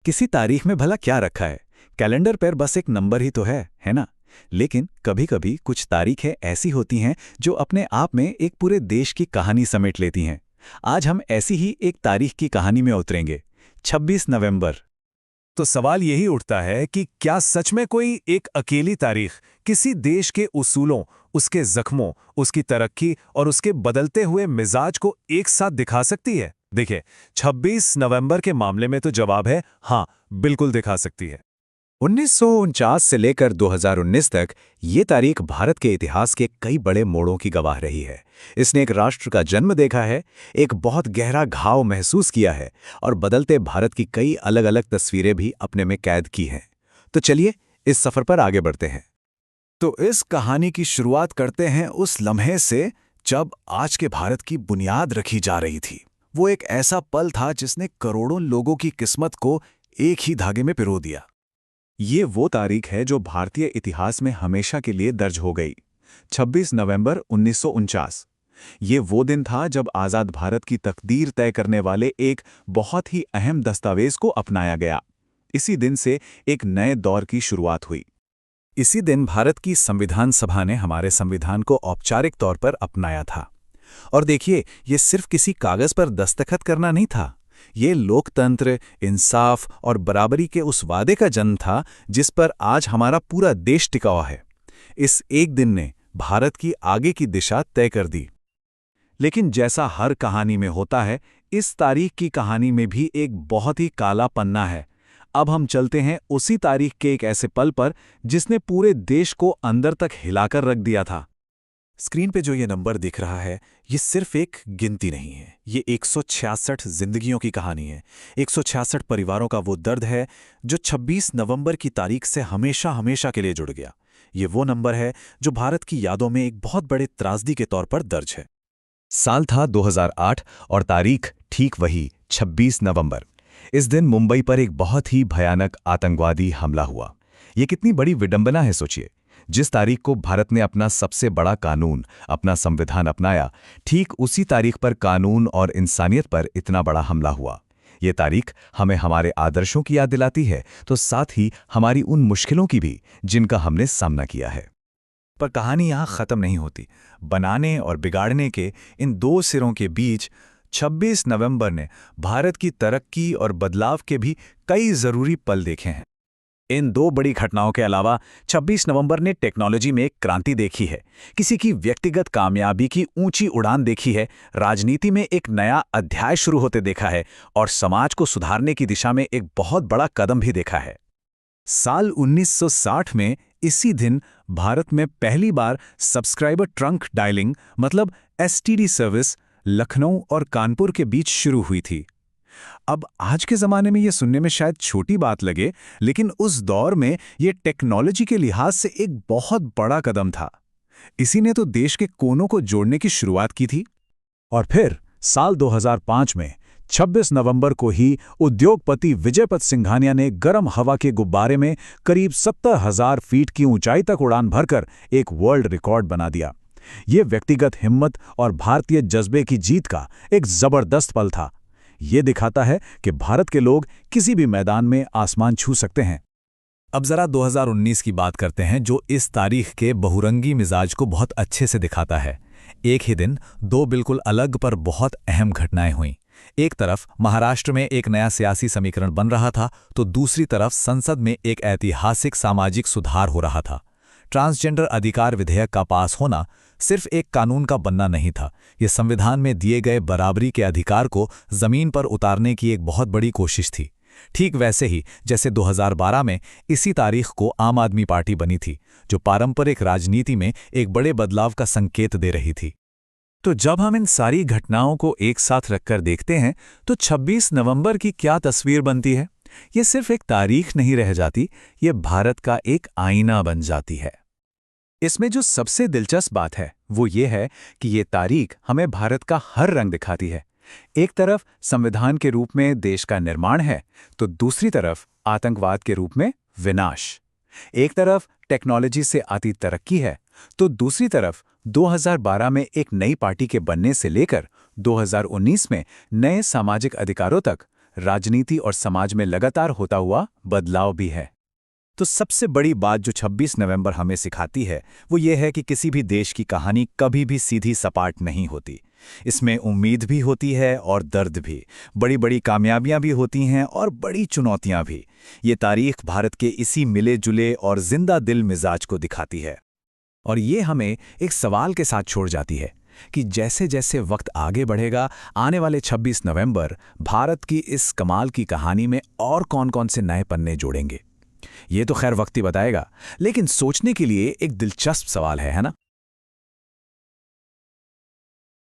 किसी तारीख में भला क्या रखा है? कैलेंडर पर बस एक नंबर ही तो है ना? लेकिन कभी-कभी कुछ तारीखें ऐसी होती हैं जो अपने आप में एक पूरे देश की कहानी समेट लेती हैं। आज हम ऐसी ही एक तारीख की कहानी में उतरेंगे। 26 नवंबर। तो सवाल यही उठता है कि क्या सच में कोई एक अकेली तारीख किसी देश के उसूलों, उसके जख्मों, उसकी तरक्की और उसके बदलते हुए मिजाज को एक साथ दिखा सकती है? देखिए, 26 नवंबर के मामले में तो जवाब है हाँ, बिल्कुल दिखा सकती है। 1949 से लेकर 2019 तक ये तारीख भारत के इतिहास के कई बड़े मोड़ों की गवाह रही है। इसने एक राष्ट्र का जन्म देखा है, एक बहुत गहरा घाव महसूस किया है और बदलते भारत की कई अलग-अलग तस्वीरें भी अपने में कैद की हैं। तो चलिए इस सफर पर आगे बढ़ते हैं। तो इस कहानी की शुरुआत करते हैं उस लम्हे से जब आज के भारत की बुनियाद रखी जा रही थी। वो एक ऐसा पल था जिसने करोड़ों लोगों की किस्मत को एक ही धागे में पिरो दिया। ये वो तारीख है जो भारतीय इतिहास में हमेशा के लिए दर्ज हो गई। 26 नवंबर 1949। ये वो दिन था जब आज़ाद भारत की तकदीर तय करने वाले एक बहुत ही अहम दस्तावेज को अपनाया गया। इसी दिन से एक नए दौर की शुरुआत हुई। इसी दिन भारत की संविधान सभा ने हमारे संविधान को औपचारिक तौर पर अपनाया था। और देखिए, ये सिर्फ किसी कागज पर दस्तखत करना नहीं था। ये लोकतंत्र, इंसाफ और बराबरी के उस वादे का जन्म था जिस पर आज हमारा पूरा देश टिका हुआ है। इस एक दिन ने भारत की आगे की दिशा तय कर दी। लेकिन जैसा हर कहानी में होता है, इस तारीख की कहानी में भी एक बहुत ही काला पन्ना है। अब हम चलते हैं उसी तारीख के एक ऐसे पल पर जिसने पूरे देश को अंदर तक हिलाकर रख दिया था। स्क्रीन पे जो ये नंबर दिख रहा है, ये सिर्फ एक गिनती नहीं है। ये 166 जिंदगियों की कहानी है। 166 परिवारों का वो दर्द है जो 26 नवंबर की तारीख से हमेशा हमेशा के लिए जुड़ गया। ये वो नंबर है जो भारत की यादों में एक बहुत बड़े त्रासदी के तौर पर दर्ज है। साल था 2008 और तारीख ठीक वही 26 नवंबर। इस दिन मुंबई पर एक बहुत ही भयानक आतंकवादी हमला हुआ। ये कितनी बड़ी विडंबना है, सोचिए। जिस तारीख को भारत ने अपना सबसे बड़ा कानून, अपना संविधान अपनाया, ठीक उसी तारीख पर कानून और इंसानियत पर इतना बड़ा हमला हुआ। ये तारीख हमें हमारे आदर्शों की याद दिलाती है, तो साथ ही हमारी उन मुश्किलों की भी जिनका हमने सामना किया है। पर कहानी यहाँ ख़त्म नहीं होती। बनाने और बिगाड़ने के इन दो सिरों के बीच 26 नवंबर ने भारत की तरक्की और बदलाव के भी कई ज़रूरी पल देखे हैं। इन दो बड़ी घटनाओं के अलावा 26 नवंबर ने टेक्नोलॉजी में एक क्रांति देखी है, किसी की व्यक्तिगत कामयाबी की ऊंची उड़ान देखी है, राजनीति में एक नया अध्याय शुरू होते देखा है और समाज को सुधारने की दिशा में एक बहुत बड़ा कदम भी देखा है। साल 1960 में इसी दिन भारत में पहली बार सब्सक्राइबर ट्रंक डायलिंग मतलब एसटीडी सर्विस लखनऊ और कानपुर के बीच शुरू हुई थी। अब आज के ज़माने में ये सुनने में शायद छोटी बात लगे, लेकिन उस दौर में ये टेक्नोलॉजी के लिहाज से एक बहुत बड़ा कदम था। इसी ने तो देश के कोनों को जोड़ने की शुरुआत की थी। और फिर साल 2005 में 26 नवंबर को ही उद्योगपति विजयपत सिंघानिया ने गर्म हवा के गुब्बारे में करीब 70,000 फीट की ऊंचाई तक उड़ान भरकर एक वर्ल्ड रिकॉर्ड बना दिया। ये व्यक्तिगत हिम्मत और भारतीय जज्बे की जीत का एक जबरदस्त पल था। ये दिखाता है कि भारत के लोग किसी भी मैदान में आसमान छू सकते हैं। अब जरा 2019 की बात करते हैं, जो इस तारीख के बहुरंगी मिजाज को बहुत अच्छे से दिखाता है। एक ही दिन दो बिल्कुल अलग पर बहुत अहम घटनाएं हुईं। एक तरफ महाराष्ट्र में एक नया सियासी समीकरण बन रहा था, तो दूसरी तरफ संसद में एक ऐतिहासिक सामाजिक सुधार हो रहा था। ट्रांसजेंडर अधिकार विधेयक का पास होना सिर्फ एक कानून का बनना नहीं था, ये संविधान में दिए गए बराबरी के अधिकार को जमीन पर उतारने की एक बहुत बड़ी कोशिश थी। ठीक वैसे ही जैसे 2012 में इसी तारीख को आम आदमी पार्टी बनी थी, जो पारंपरिक राजनीति में एक बड़े बदलाव का संकेत दे रही थी। तो जब हम इन सारी घटनाओं को एक साथ रखकर देखते हैं, तो 26 नवंबर की क्या तस्वीर बनती है? ये सिर्फ एक तारीख नहीं रह जाती, ये भारत का एक आईना बन जाती है। इसमें जो सबसे दिलचस्प बात है वो ये है कि ये तारीख हमें भारत का हर रंग दिखाती है। एक तरफ संविधान के रूप में देश का निर्माण है, तो दूसरी तरफ आतंकवाद के रूप में विनाश। एक तरफ टेक्नोलॉजी से आती तरक्की है, तो दूसरी तरफ 2012 में एक नई पार्टी के बनने से लेकर 2019 में नए सामाजिक अधिकारों तक राजनीति और समाज में लगातार होता हुआ बदलाव भी है। तो सबसे बड़ी बात जो 26 नवंबर हमें सिखाती है वो ये है कि किसी भी देश की कहानी कभी भी सीधी सपाट नहीं होती। इसमें उम्मीद भी होती है और दर्द भी, बड़ी बड़ी कामयाबियां भी होती हैं और बड़ी चुनौतियां भी। ये तारीख भारत के इसी मिले जुले और जिंदा दिल मिजाज को दिखाती है। और ये हमें एक सवाल के साथ छोड़ जाती है कि जैसे जैसे वक्त आगे बढ़ेगा, आने वाले 26 नवंबर भारत की इस कमाल की कहानी में और कौन-कौन से नए पन्ने जोड़ेंगे। ये तो खैर वक्त ही बताएगा, लेकिन सोचने के लिए एक दिलचस्प सवाल है ना?